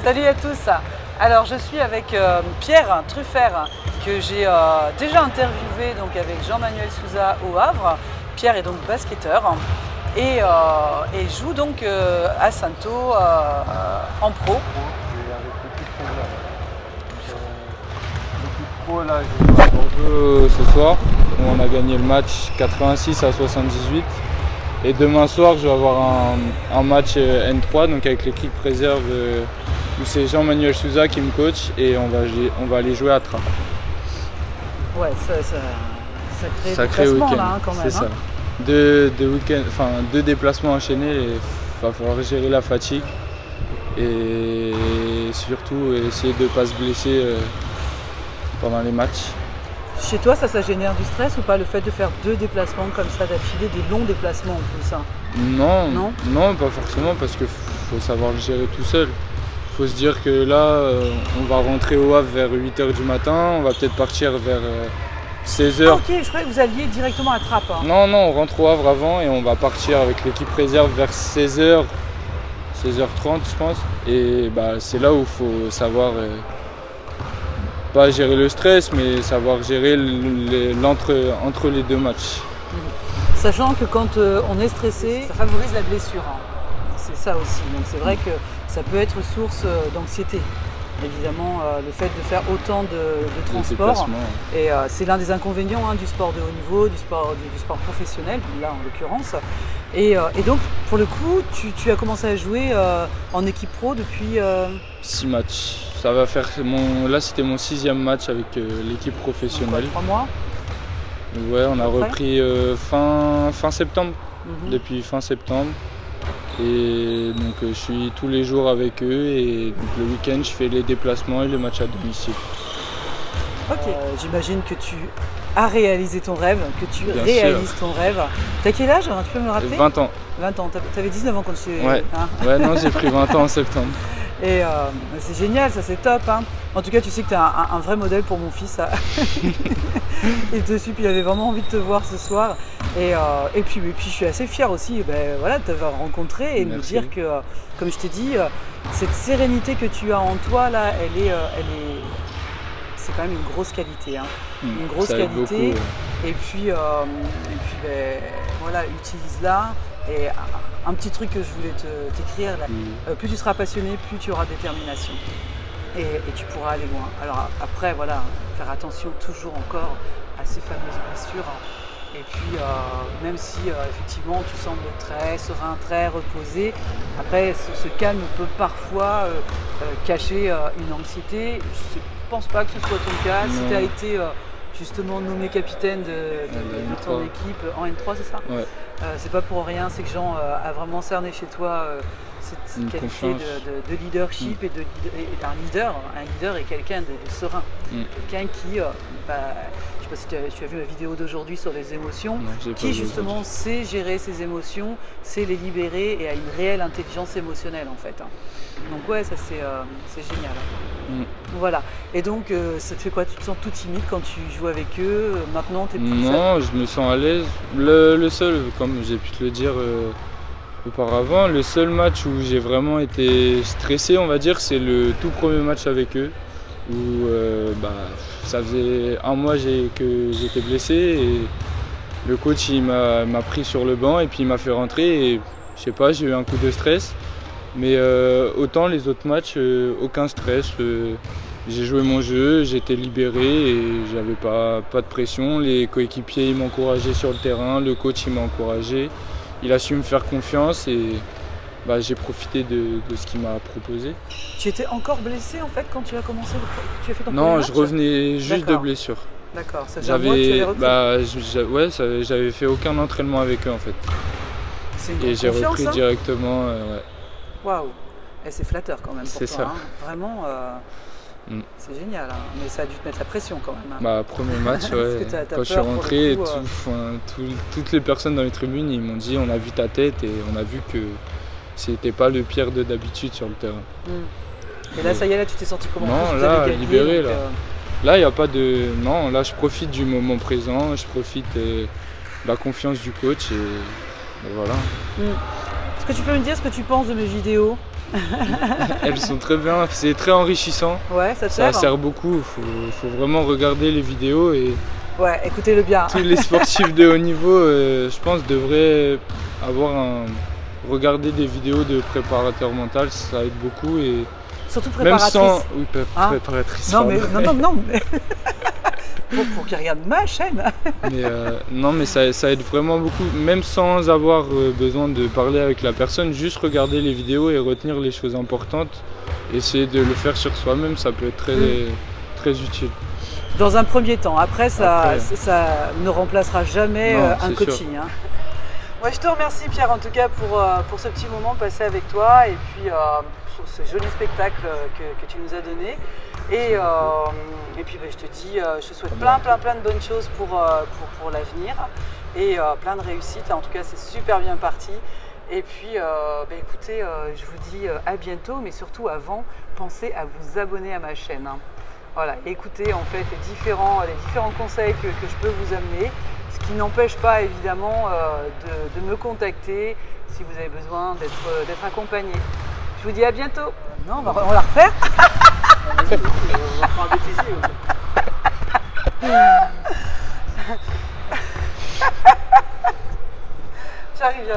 Salut à tous. Alors je suis avec Pierre Truffert que j'ai déjà interviewé donc, avec Jean-Manuel Souza au Havre. Pierre est donc basketteur et joue donc à Santo en pro. L'équipe pro là, je joue à Bordeaux ce soir où on a gagné le match 86 à 78. Et demain soir, je vais avoir un match N3 donc avec l'équipe réserve où c'est Jean-Manuel Souza qui me coach et on va aller jouer à Trappes. Ouais, sacré week-end là, hein, quand même. C'est ça. Deux déplacements enchaînés, il va falloir gérer la fatigue et surtout essayer de ne pas se blesser pendant les matchs. Chez toi, ça génère du stress ou pas, le fait de faire 2 déplacements comme ça d'affilée, des longs déplacements en plus hein? Non, pas forcément parce qu'il faut savoir le gérer tout seul. Il faut se dire que là, on va rentrer au Havre vers 8 h du matin, on va peut-être partir vers 16 h. Ah, ok, je croyais que vous alliez directement à Trappes. Hein. Non, on rentre au Havre avant et on va partir avec l'équipe réserve vers 16 h, 16h30 je pense. Et c'est là où il faut savoir, pas gérer le stress, mais savoir gérer entre les deux matchs. Sachant que quand on est stressé, ça favorise la blessure. Hein. C'est ça aussi, donc c'est vrai que ça peut être source d'anxiété. Évidemment, le fait de faire autant de transport, et c'est l'un des inconvénients hein, du sport de haut niveau, du sport professionnel, là en l'occurrence. Et donc, pour le coup, tu as commencé à jouer en équipe pro depuis 6 matchs. Ça va faire là, c'était mon 6e match avec l'équipe professionnelle. 3 mois. Ouais, on a repris fin septembre, depuis fin septembre. Et donc je suis tous les jours avec eux et donc, le week-end je fais les déplacements et les matchs à domicile. Ok. J'imagine que tu as réalisé ton rêve, ton rêve. T'as quel âge? Tu peux me le rappeler? 20 ans. 20 ans, t'avais 19 ans quand tu... Ouais, hein non, j'ai pris 20 ans en septembre. Et c'est génial, ça c'est top. Hein. En tout cas, tu sais que tu es un vrai modèle pour mon fils. Il te suit, puis il avait vraiment envie de te voir ce soir. Et puis je suis assez fière aussi voilà, de t'avoir rencontré et de me dire que, comme je t'ai dit, cette sérénité que tu as en toi, là, c'est quand même une grosse qualité. Hein. Une grosse qualité. Beaucoup, Et puis voilà, utilise-la. Et un petit truc que je voulais t'écrire, plus tu seras passionné, plus tu auras de détermination. Et tu pourras aller loin. Alors après, voilà, faire attention toujours encore à ces fameuses blessures. Et puis, même si effectivement tu sembles très serein, très reposé, après ce calme peut parfois cacher une anxiété. Je ne pense pas que ce soit ton cas. Si tu as été justement nommé capitaine de ton équipe en N3, c'est ça? Ouais. C'est pas pour rien, c'est que Jean a vraiment cerné chez toi cette qualité de leadership et d'un leader. Un leader est quelqu'un de serein, quelqu'un qui, je sais pas si tu as vu la vidéo d'aujourd'hui sur les émotions, qui justement sait gérer ses émotions, sait les libérer et a une réelle intelligence émotionnelle en fait. Hein. Donc ouais, ça c'est génial. Voilà. Et donc ça te fait quoi? Tu te sens tout timide quand tu joues avec eux? Maintenant tu es plus seul? Non, je me sens à l'aise. Le seul, comme j'ai pu te le dire auparavant, le seul match où j'ai vraiment été stressé, on va dire, c'est le tout premier match avec eux. Où ça faisait 1 mois que j'étais blessé et le coach il m'a pris sur le banc et puis il m'a fait rentrer et je sais pas, j'ai eu un coup de stress. Mais autant les autres matchs, aucun stress. J'ai joué mon jeu, j'étais libéré et j'avais pas de pression. Les coéquipiers ils m'encourageaient sur le terrain, le coach il m'a encouragé. Il a su me faire confiance et j'ai profité de ce qu'il m'a proposé. Tu étais encore blessé en fait quand tu as commencé tu as fait ton Non, je revenais juste de blessure. D'accord, ça fait un mois que tu avais repris. J'avais fait aucun entraînement avec eux en fait. Et j'ai repris directement. Waouh, c'est flatteur quand même pour toi. C'est ça. Hein. Vraiment, c'est génial. Hein. Mais ça a dû te mettre la pression quand même. Hein. Premier match, ouais. Quand je suis rentré, toutes les personnes dans les tribunes ils m'ont dit on a vu ta tête et on a vu que c'était pas le Pierre de d'habitude sur le terrain. Et là, ça y est, là, tu t'es senti comment? Non, là, libéré. Donc, là, il n'y a pas de... Non, là, je profite du moment présent, je profite de la confiance du coach et voilà. Est-ce que tu peux me dire ce que tu penses de mes vidéos? Elles sont très bien, c'est très enrichissant. Ouais, ça te Ça sert. sert beaucoup, faut vraiment regarder les vidéos et Ouais, écoutez-le bien. tous les sportifs de haut niveau, je pense, devraient regarder des vidéos de préparateur mental, ça aide beaucoup et Surtout même préparatrice. sans, oui, Hein préparatrice. Non, mais pardon. non, mais pour qu'ils regardent ma chaîne. Mais non, mais ça aide vraiment beaucoup, même sans avoir besoin de parler avec la personne, juste regarder les vidéos et retenir les choses importantes, essayer de le faire sur soi-même, ça peut être très utile. Dans un premier temps. Après, ça Après. ne remplacera jamais Non, un c'est coaching. Hein. Ouais, je te remercie Pierre en tout cas pour ce petit moment passé avec toi et puis pour ce joli spectacle que tu nous as donné. Et puis je te dis, je te souhaite plein de bonnes choses pour l'avenir et plein de réussites. En tout cas, c'est super bien parti. Et puis, écoutez, je vous dis à bientôt, mais surtout avant, pensez à vous abonner à ma chaîne. Hein. Voilà, écoutez en fait les différents conseils que je peux vous amener, ce qui n'empêche pas évidemment de me contacter si vous avez besoin d'être accompagné. Je vous dis à bientôt. Non, on va la refaire. On va faire un bêtisier. J'arrive.